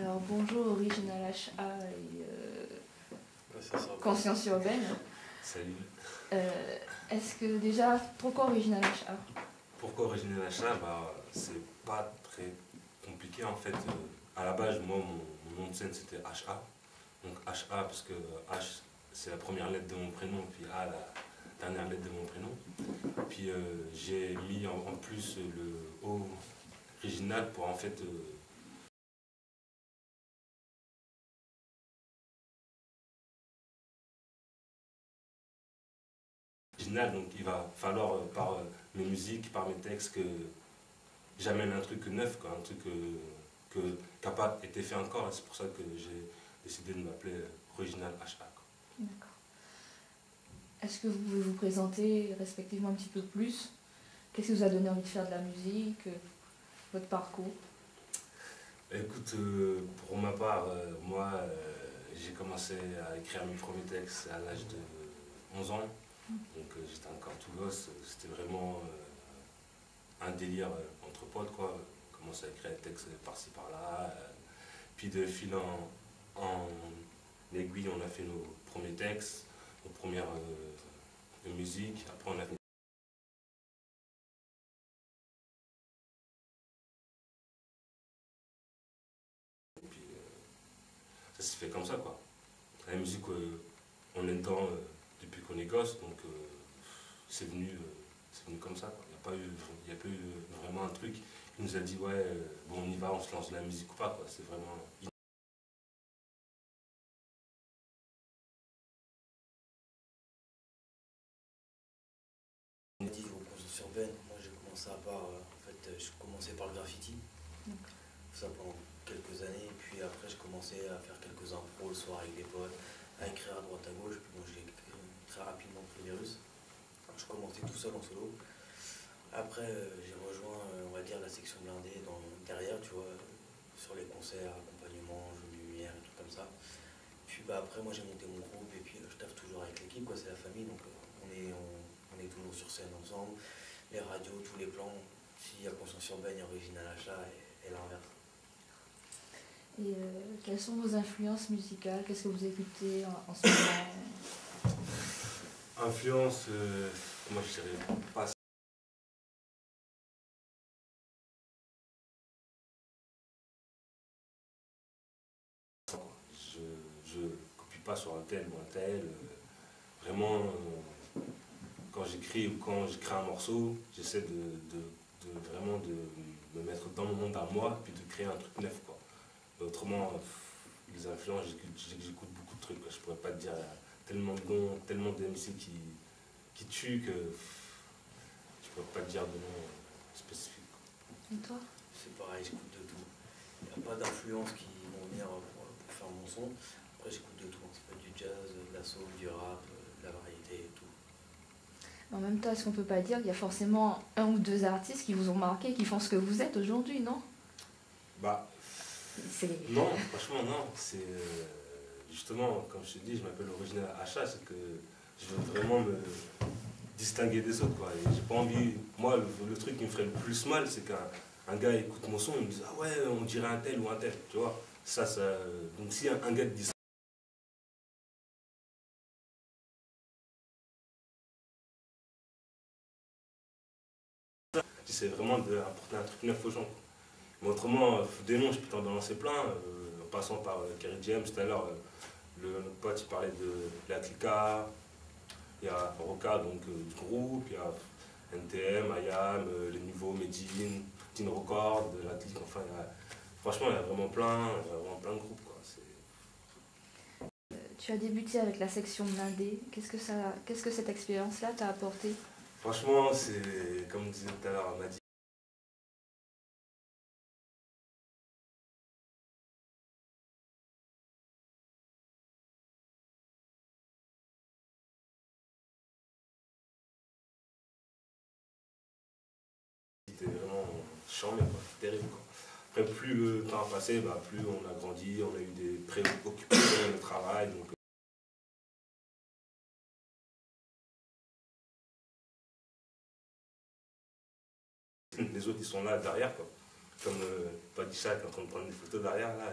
Alors bonjour Original HA et Conscience Urbaine. Salut. Est-ce que déjà, pourquoi Original HA? Pourquoi Original HA? C'est pas très compliqué en fait. À la base, moi, mon nom de scène c'était HA. Donc HA parce que H c'est la première lettre de mon prénom, puis A la dernière lettre de mon prénom. Puis j'ai mis en plus le O original pour en fait original, donc il va falloir par mes musiques, par mes textes que j'amène un truc neuf, quoi, un truc qui n'a pas été fait encore. C'est pour ça que j'ai décidé de m'appeler Original HA. D'accord. Est-ce que vous pouvez vous présenter respectivement un petit peu plus? Qu'est-ce qui vous a donné envie de faire de la musique? Votre parcours? Écoute, pour ma part, moi, j'ai commencé à écrire mes premiers textes à l'âge de 11 ans. Donc j'étais encore tout gosse. C'était vraiment un délire entre potes, quoi. On commençait à écrire des textes par-ci par-là. Puis de fil en aiguille, on a fait nos premiers textes, nos premières musiques. Après, on a fait ça s'est fait comme ça, quoi. La musique, on est dedans depuis qu'on est gosse, donc c'est venu comme ça, quoi. Il n'y a pas eu vraiment un truc qui nous a dit ouais, bon on y va, on se lance de la musique ou pas, quoi. C'est vraiment. On a dit aux consciences urbaines, moi j'ai commencé je commençais par le graffiti. Ça pendant quelques années, puis après j'ai commencé à faire quelques impros le soir avec des potes, à écrire à droite à gauche, puis bon j'ai très rapidement pris le virus. Je commençais tout seul en solo. Après j'ai rejoint on va dire la section blindée derrière, tu vois, sur les concerts, accompagnement, jeux de lumière et tout comme ça. Puis après moi j'ai monté mon groupe et puis je taffe toujours avec l'équipe, quoi, c'est la famille, donc on est toujours sur scène ensemble, les radios, tous les plans. S'il y a Conscience Urbaine, il y a Original HA et l'inverse. Et quelles sont vos influences musicales? Qu'est-ce que vous écoutez en ce moment? Influence, moi je dirais pas. Je copie pas sur un tel ou un tel. Vraiment, quand j'écris ou quand j'écris un morceau, j'essaie vraiment de me mettre dans le monde à moi, puis de créer un truc neuf, quoi. Autrement, les influences, j'écoute beaucoup de trucs, quoi. Je pourrais pas te dire, il y a tellement de noms, tellement d'MC qui tuent que je pourrais pas te dire de nom spécifique. Et toi? C'est pareil, j'écoute de tout. Il n'y a pas d'influences qui vont venir pour faire mon son. Après j'écoute de tout, ça peut être du jazz, de la soul, du rap, de la variété et tout. En même temps, est-ce qu'on peut pas dire qu'il y a forcément un ou deux artistes qui vous ont marqué, qui font ce que vous êtes aujourd'hui, non? Non, franchement non. C'est justement, comme je te dis, je m'appelle Original HA, c'est que je veux vraiment me distinguer des autres, quoi. Et j'ai pas envie. Moi, le truc qui me ferait le plus mal, c'est qu'un gars écoute mon son et me dise ah ouais, on dirait un tel ou un tel, tu vois. Ça. Donc si un gars te dit ça, c'est vraiment d'apporter un truc neuf aux gens, quoi. Mais autrement, des noms, je peux t'en balancer plein, en passant par Kerry James tout à l'heure. Notre pote, il parlait de la Clica, il y a Roca, donc du groupe, il y a NTM, IAM, les niveaux, Medine, Teen Record, de la Clique, enfin, franchement, il y a vraiment plein de groupes, quoi. Tu as débuté avec la section blindée. Qu'est-ce que cette expérience-là t'a apporté? Franchement, c'est comme disait tout à l'heure, elle m'a dit. C'était vraiment charmé, quoi, terrible, quoi. Après, plus le temps a passé, plus on a grandi, on a eu des préoccupations, de travail, donc les autres ils sont là derrière, quoi. comme Padisha qui est en train de prendre des photos derrière, là,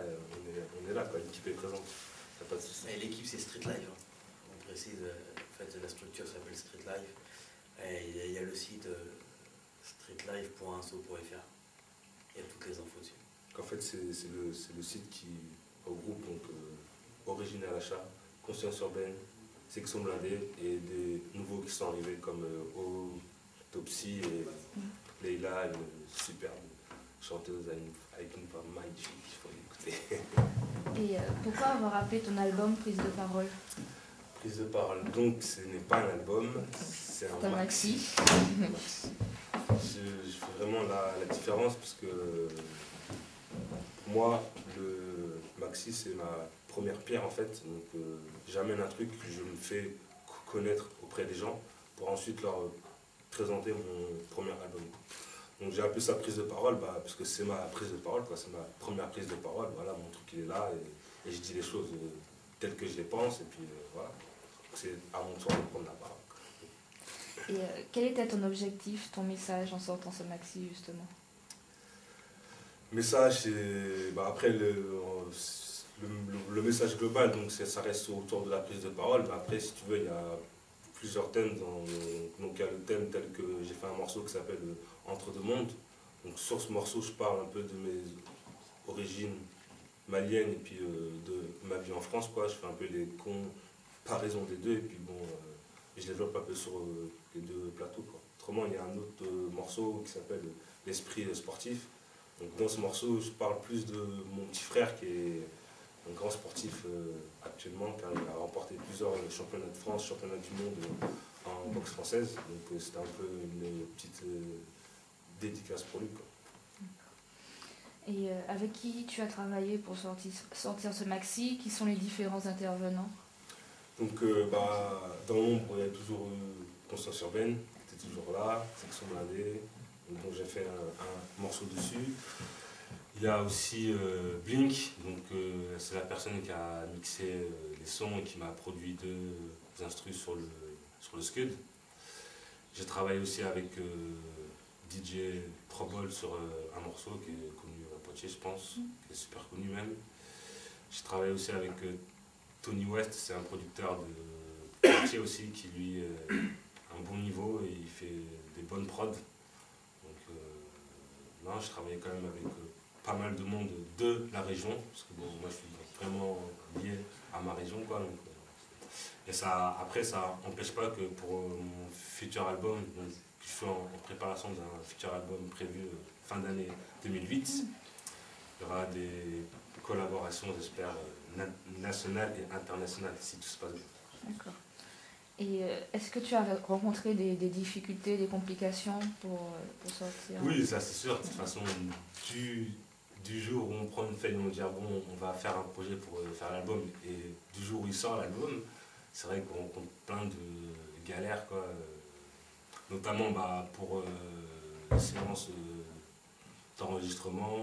on est là, quoi, l'équipe est présente. Y a pas de souci. Et l'équipe, c'est Street Live. On précise, en fait, la structure s'appelle Street Live. Et il y a le site streetlive.inso.fr. Il y a toutes les infos dessus. En fait, c'est le site qui regroupe donc, Origine à l'achat, Conscience urbaine, Section blindée et des nouveaux qui sont arrivés comme Autopsy et Leila, une superbe chanteuse avec une voix magnifique, il faut l'écouter. Et pourquoi avoir appelé ton album Prise de parole? Prise de parole, donc ce n'est pas un album, c'est un maxi. Je fais vraiment la différence parce que pour moi, le maxi c'est ma première pierre en fait. Donc j'amène un truc que je me fais connaître auprès des gens pour ensuite leur présenter mon premier album. Donc j'ai appelé ça prise de parole parce que c'est ma prise de parole, c'est ma première prise de parole. Voilà, mon truc il est là et je dis les choses telles que je les pense et puis voilà. C'est à mon tour de prendre la parole. Et quel était ton objectif, ton message en sortant ce maxi justement? Message, c'est après le message global, donc ça reste autour de la prise de parole. Mais après, si tu veux, il y a plusieurs thèmes. Donc il y a le thème tel que j'ai fait un morceau qui s'appelle Entre deux mondes. Donc sur ce morceau, je parle un peu de mes origines maliennes et puis de ma vie en France, quoi. Je fais un peu les comparaisons des deux et puis bon, je développe un peu sur les deux plateaux, quoi. Autrement, il y a un autre morceau qui s'appelle L'esprit sportif. Donc dans ce morceau, je parle plus de mon petit frère qui est un grand sportif actuellement, car il a remporté plusieurs championnats de France, championnats du monde en boxe française. Donc c'était un peu une petite dédicace pour lui, quoi. Et avec qui tu as travaillé pour sortir ce maxi? Qui sont les différents intervenants? Donc dans l'ombre, il y a toujours eu Conscience urbaine, qui était toujours là, Section blindée. Donc j'ai fait un morceau dessus. Il y a aussi Blink, donc c'est la personne qui a mixé les sons et qui m'a produit deux instrus sur le Scud. J'ai travaillé aussi avec DJ Trouble sur un morceau qui est connu à Poitiers, je pense, qui est super connu même. J'ai travaillé aussi avec Tony West, c'est un producteur de Poitiers aussi qui lui a un bon niveau et il fait des bonnes prods. Non, je travaillais quand même avec pas mal de monde de la région, parce que bon, moi je suis vraiment lié à ma région, quoi. Donc, et ça, après, ça n'empêche pas que pour mon futur album, donc, je suis en préparation d'un futur album prévu fin d'année 2008, il y aura des collaborations, j'espère, nationales et internationales, si tout se passe bien. D'accord. Et est-ce que tu as rencontré des difficultés, des complications pour sortir? Oui, ça c'est sûr. De toute façon, du jour où on prend une feuille et on dit bon, on va faire un projet pour faire l'album, et du jour où il sort l'album, c'est vrai qu'on rencontre plein de galères, quoi. Notamment pour les séances d'enregistrement,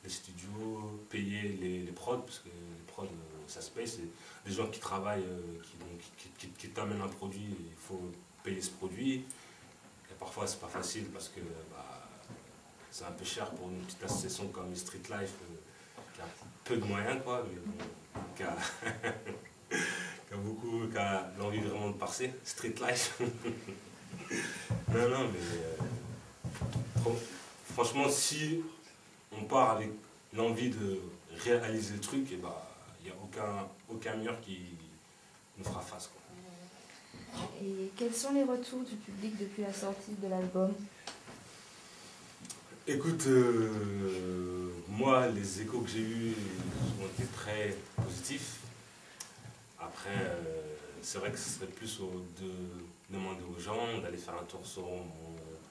les studios, payer les prods, parce que les prods, ça se paye, c'est des gens qui travaillent, qui t'amènent un produit, il faut payer ce produit. Et parfois c'est pas facile parce que c'est un peu cher pour une petite association comme Street Life, qui a peu de moyens, quoi, mais bon, qui a l'envie vraiment de passer, Street Life. Non, mais franchement, si on part avec l'envie de réaliser le truc, il n'y a aucun mur qui nous fera face, quoi. Et quels sont les retours du public depuis la sortie de l'album? Écoute, moi, les échos que j'ai eus ont été très positifs. Après, c'est vrai que ce serait plus de demander aux gens d'aller faire un tour sur mon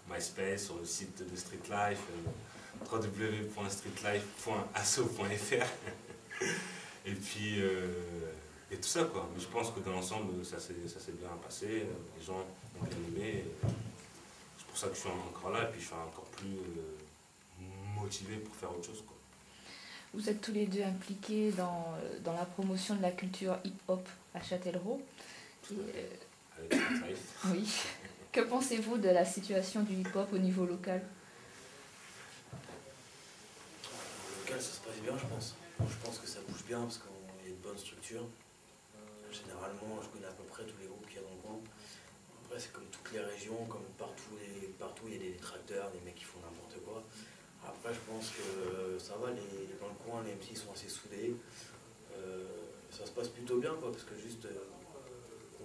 MySpace, sur le site de Street Life, www.streetlife.asso.fr. Et puis, et tout ça, quoi. Mais je pense que dans l'ensemble, ça s'est bien passé. Les gens ont bien aimé. C'est pour ça que je suis encore là et puis je suis encore plus motivé pour faire autre chose, quoi. Vous êtes tous les deux impliqués dans la promotion de la culture hip-hop à Châtellerault. Avec Street Life. Oui. Que pensez-vous de la situation du hip-hop au niveau local? c'est bien, je pense. Je pense que ça bouge bien parce qu'il y a une bonne structure. Généralement, je connais à peu près tous les groupes qu'il y a dans le coin. Après, c'est comme toutes les régions, comme partout, il y a des détracteurs, des mecs qui font n'importe quoi. Après, je pense que ça va, dans le coin, les MC sont assez soudés. Ça se passe plutôt bien, quoi, parce que juste,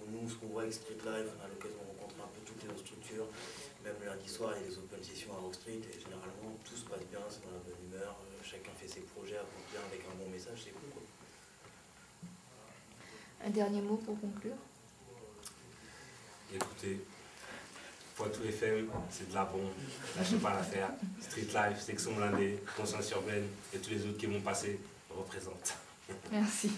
nous, ce qu'on voit avec Street Life, on a l'occasion de rencontrer un peu toutes les autres structures. Même le lundi soir, il y a des open sessions à Rock Street, et généralement, tout se passe bien, c'est dans la bonne humeur. Chacun fait ses projets, avance bien avec un bon message, c'est cool, quoi. Un dernier mot pour conclure? Écoutez, Poitou FM, c'est de la bombe, lâchez pas l'affaire. Street Life, Section Blindée, Conscience Urbaine et tous les autres qui vont passer représentent. Merci.